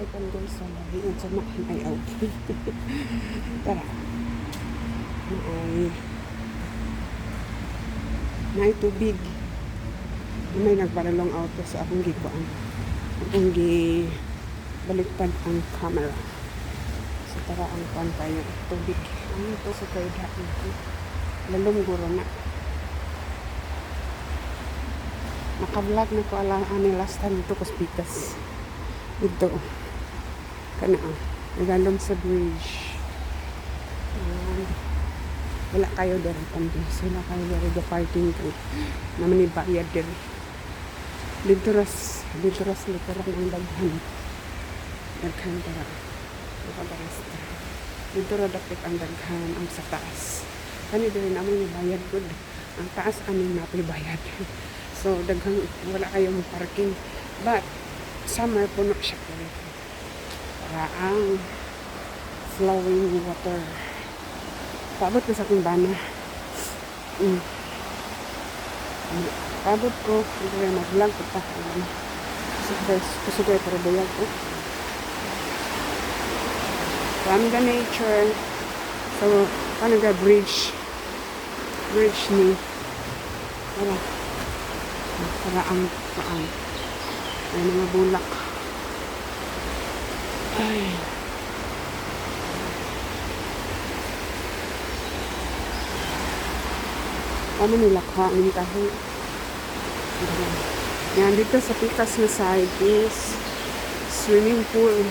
ipan guys sa lahiyan sa mahin ay out. Tara. Naay tubig. May nagbaralong auto sa akong gikuan. Akong baliktad ang camera. So tara ang kuan tayo tubig. Ano ito sa kaida ito? Lalong guro na. Naka-vlog na ko ani last time ito Kaspikas. Ito. Kana lalong sa bridge. Wala kayo dari pandi. Sila kayo dari the parking ko. Naman ibayad dari. Dito ras literal ang daghan. Daghan tara. Nakabarasta. Dito ra dapit ang daghan ang sa taas. Kani diri naman ibayad gud. Ang taas aning napibayad. So daghang wala kayong parking. But summer puno siya dito. Para ang flowing water. Paabot ko sa aking bana. Paabot ko. Hindi na mag-vlog ko pa. Kasi ko ay parabayag ko. From the nature. So, paano ga bridge ni. Para ang paan. Ay, mga bulak. Ay. Ano nila ka? Ang tahi. Yan, dito sa Pikas na side is swimming pool.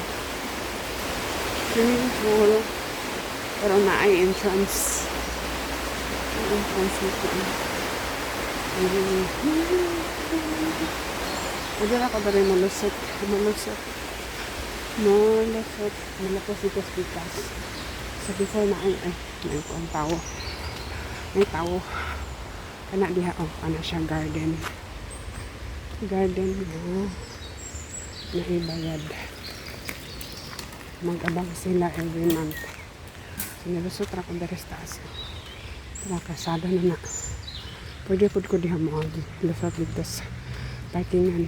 Pero na ay entrance. Entrance nito. Pwede na ka ba rin malusot dito sa Pikas. So before na ay may ang tao. May tao. Kana diha ana siya garden na naibayad. Mag-abang sila every month. Sinilusot ra ko dari sa taas. Kasada na. Pwede po ko diha mo agi. Lusot dito sa parkingan.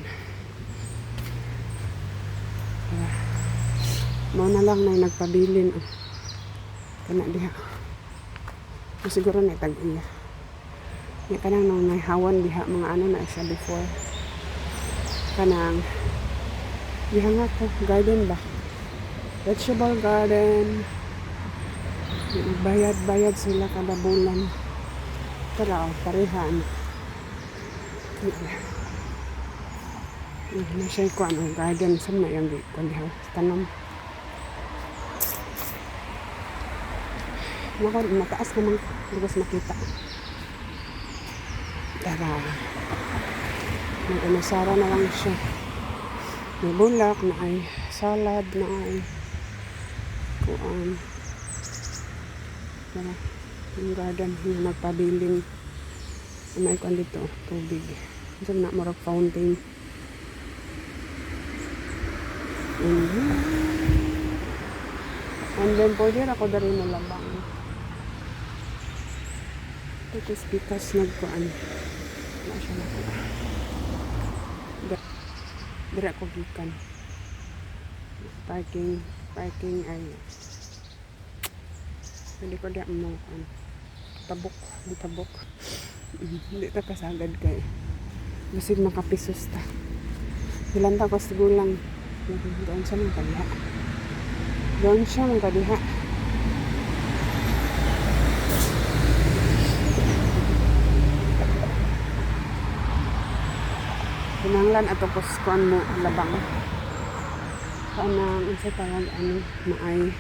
Mo na lang na nagpabilin. Kana diha. Siguro na tag-iya. Yung kanang nung may hawan diha mga ano na siya before. Kanang diha nga ko garden ba? Vegetable garden. Bayad sila kada bulan. Tara parehan. Na siya ko ano garden sa may ang ko diha tanong. Mataas naman lugas makita. Tara. Mag-anasara na lang siya. May bulak na ay salad na ay kuan. Tara. Yung garden yung nagpabiling. May kuan dito. Tubig. Ito na marag fountain. And then pwede ako dari mo labang. Ito is because nagkuan. Wala siya na ko. Dira ko gikan. Parking ay hindi ko diya mo tabok. Hindi ta kasagad kay basig makapisos ta. Hilanta ko sigulang doon siya mong kadiha. Pinanglan ato kuskuan mo labang. Kanang isa tawag na ay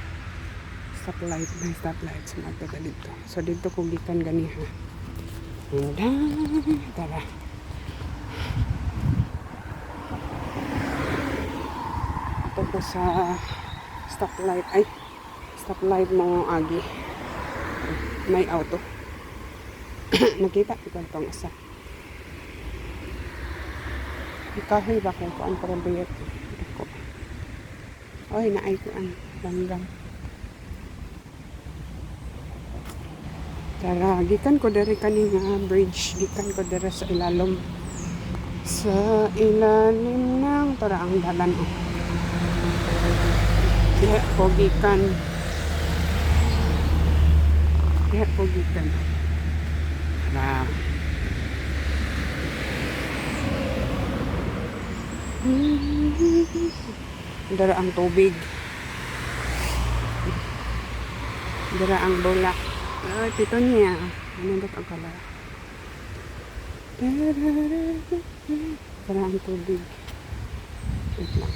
stoplight. May stoplight sa mga dito. So dito ko gikan ganiha. Tara. Ito po sa stoplight mo agi. May auto. Nakita ko itong asa. Ikahoy ba kung kuan para bayat ako. Oy, naay kuan langgam. Tara, gikan ko diri kaning bridge, gikan ko diri sa ilalom. Sa ilalim ng para ang dalan Diha ko gikan. Diha ko gikan. Wow. Dara ang tubig. Dara ang bulak. Ay, pito niya. Ano ang kala? Dara ang tubig. Wait lang.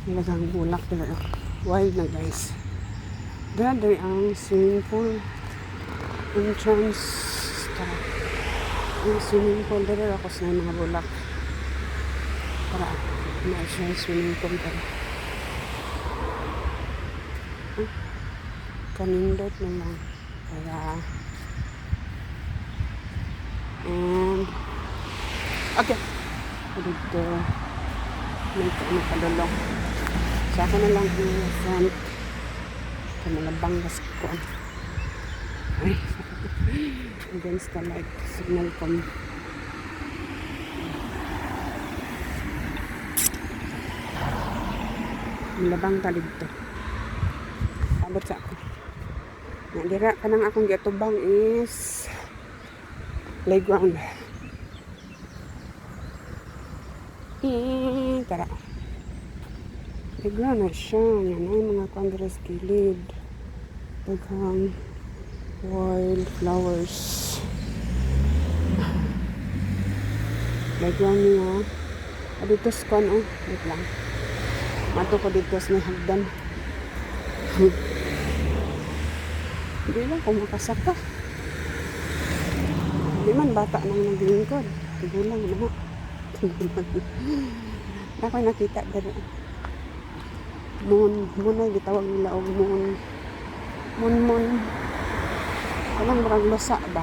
Nilagang bulak dara. Wild na guys. Dara ang swimming pool. Entrance. Tara. Ang swimming pool. Dara ako sa mga bulak. Tara. Na-siya swimming pool dara. Kanindot na lang. Tara. And okay. Dito. May padulong. Sa akin na lang yung front. Kamalabang gas ko. Ay. Against the light. Signal ko. Malabang talid to. Abot sa ako. Nadira ka nang akong gatubang is playground. Tara. Playground na siya. Yan ay mga congress gilid. Daghang wild flowers. Playground niya. Dito skan oh. Wait lang. Mato ko dito sa may hagdan. Hindi lang kung makasaka. Hindi man bata nang naglingkod. Tigulang na. Ako'y nakita dali. Moon ay gitawag nila og moon. Moon. Walang marang basa ba?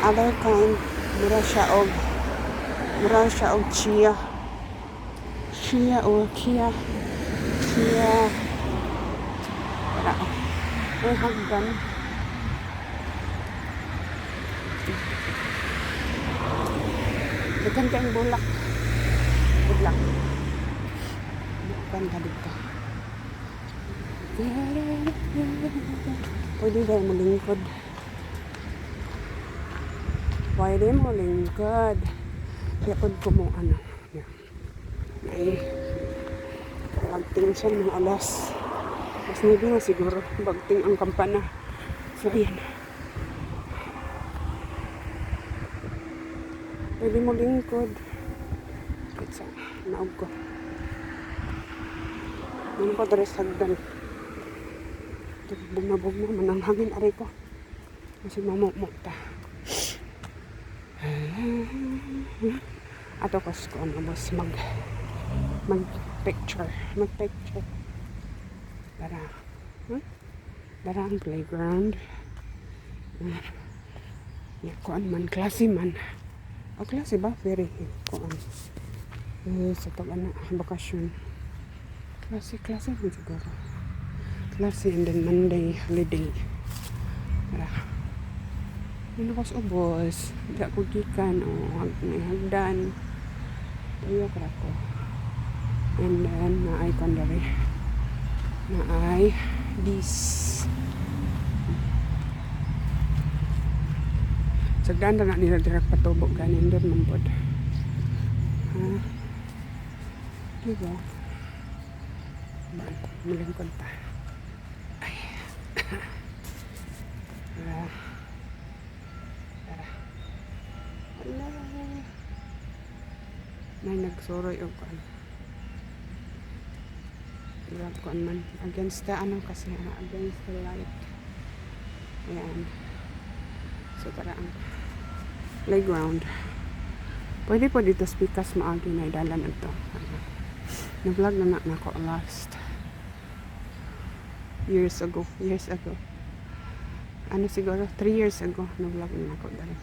Other kind, mura siya og chia. Chia or kia. Para. Ay, hagdan. Bukan kayong bulak. Bulak. Bukan ka dito. Pwede tayo malingkod. Pwede mo lingkod. Kaya pwede ko mo ano. Yan. Ay. Bagting siya ng alas. Mas nabi na siguro. Bagting ang kampana. So, ayan. Pwede mo lingkod. Kitsa. Naog ko. Ano ko deres hagdan. Bumabog mo. Manang hangin aray ko. Kasi mamukmuk ta. Ato ko ano boss mag-picture. Para. Para ang playground. Kuan man. Klase man. O klase ba? Very kuan. Sa tag-ana. Bakasyon. Klase man siguro. Klase and then Monday holiday. Para. Ano ko sa ubos. Hindi ako gikan. O hagdan. Tuyo ka ko. And then naay kandari. Naay this. Sagdan na nila direct patubog ganin doon mambod. Ha? Diba? Malingkod pa. Ay. Tara. Ala. May nagsoroy o kuan. Grab kuan man. Against the ano kasi. Against the light. Ayan. So tara ang playground. Pwede po dito speakers maagi na idalan ito. Na-vlog na ako last years ago. Ano siguro 3 years ago na-vlog na ako dali.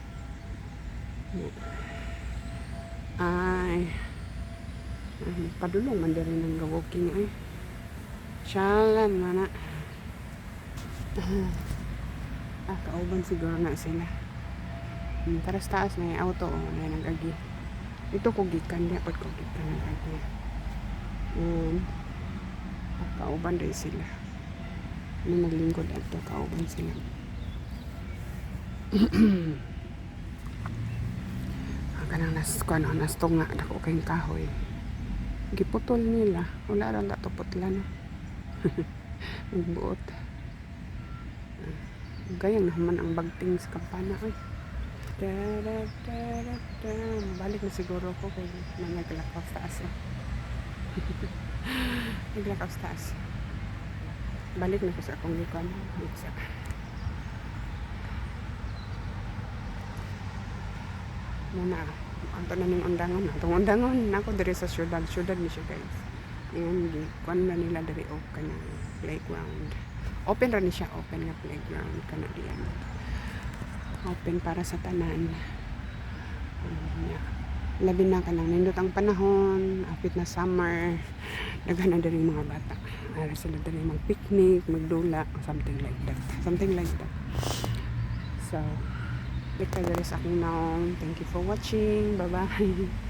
Ay padulong man diri ng walking ay. Syalan mana. Kauban siguro na sila. Taras taas na yung auto na yung nag-agi. Ito ko gikan. Dapat ko gikan ng agi. Kauban rin sila. Nung naglingkod ato, kauban sila. Ang kanang nastunga, dako kayong kahoy. Giputol nila. Wala rin dato putla no. Magbuot. Gayang naman ang bagting sa kampana. Ay. Balik na siguro ko kay naglakaw sa taas. Naglakaw sa taas. Balik na ko sa akong likod. Muna, ang tanong undangon. Ang undangon na ako dari sa syudad. Syudad ni siya guys. Ngayon, kuan na nila dari o kanang playground. Open rin siya. Open nga playground. Kanadian. Open para sa tanan. Labi na ka lang. Nindot ang panahon. Apit na summer. Nagana dari mga bata. Ara sila dari mag-picnic, magdula, something like that. Something like that. So, like ka dari sa aking naong. Thank you for watching. Bye-bye.